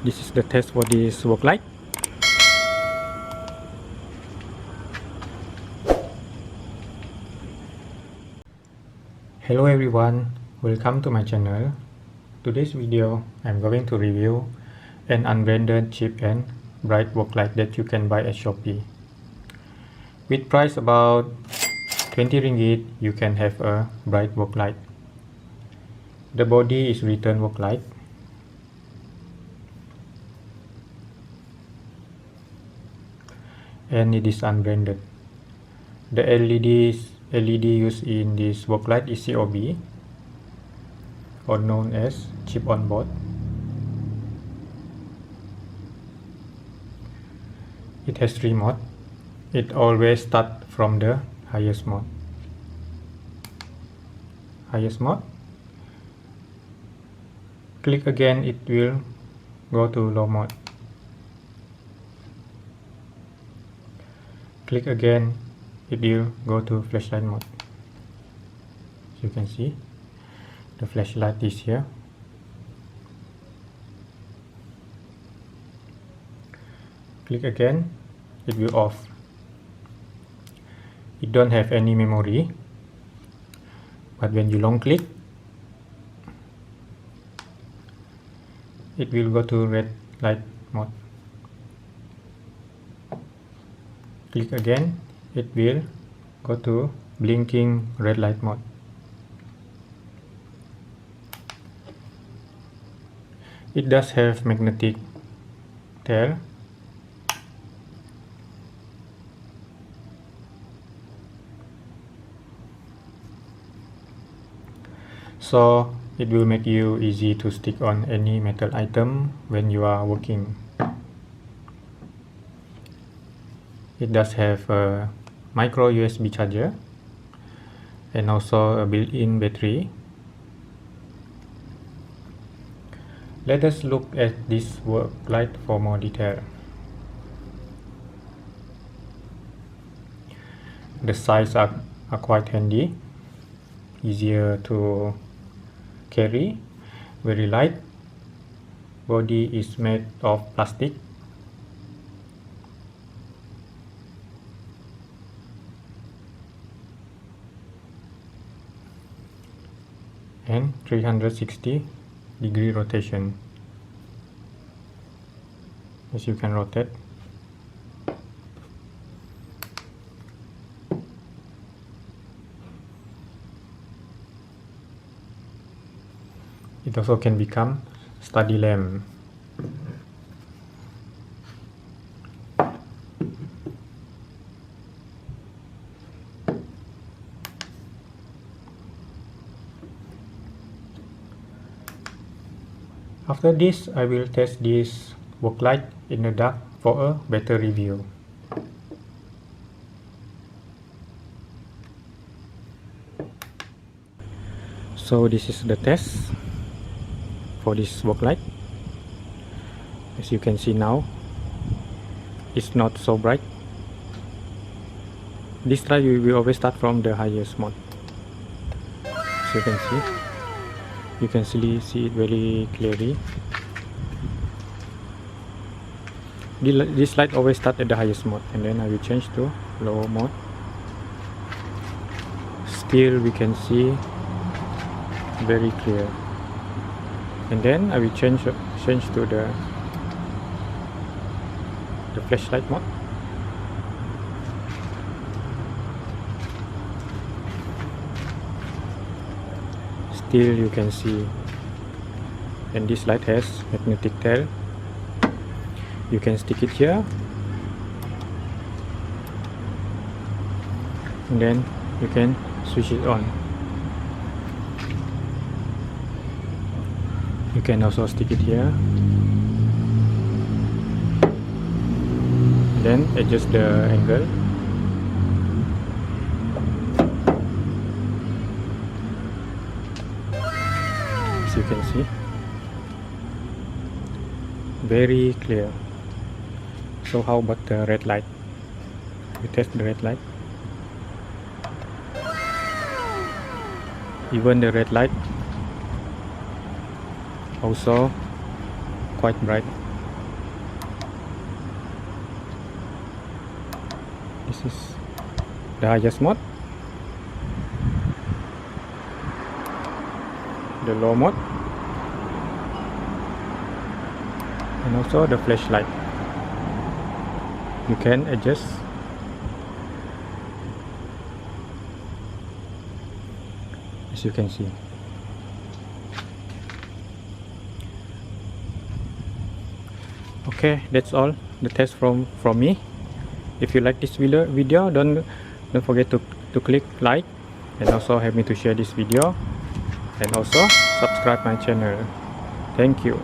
This is the test for this Worklight. Hello everyone, welcome to my channel. Today's video I'm going to review an unbranded cheap and bright Worklight that you can buy at Shopee. With price about 20 ringgit, you can have a bright Worklight. The body is written Worklight. And it is unbranded. The LED used in this Worklight is COB, or known as chip on board. It has 3 modes. It always starts from the highest mode. Click again, it will go to low mode. Click again, it will go to flashlight mode. As you can see, the flashlight is here. Click again, it will off. It don't have any memory, but when you long click, it will go to red light mode. Click again, it will go to blinking red light mode. It does have magnetic tail. So it will make you easy to stick on any metal item when you are working. It does have a micro USB charger and also a built-in battery. Let us look at this Worklight for more detail. The size are quite handy, easier to carry, very light. Body is made of plastic. And 360-degree rotation, as you can rotate. It also can become study lamp. After this, I will test this Worklight in the dark for a better review. So this is the test for this Worklight. As you can see now, it's not so bright. This light will always start from the highest mode. As you can see it very clearly. This light always starts at the highest mode, and then I will change to low mode. Still we can see very clear, and then I will change to the flashlight mode. Still you can see, and this light has magnetic tail. You can stick it here, and then you can switch it on. You can also stick it here, then adjust the angle. As you can see, very clear. So how about the red light? We test the red light. Even the red light also quite bright. This is the highest mode, the low mode, and also the flashlight. You can adjust as you can see. Okay, that's all the test from me. If you like this video, don't forget to click like, and also help me to share this video, and also subscribe my channel. Thank you.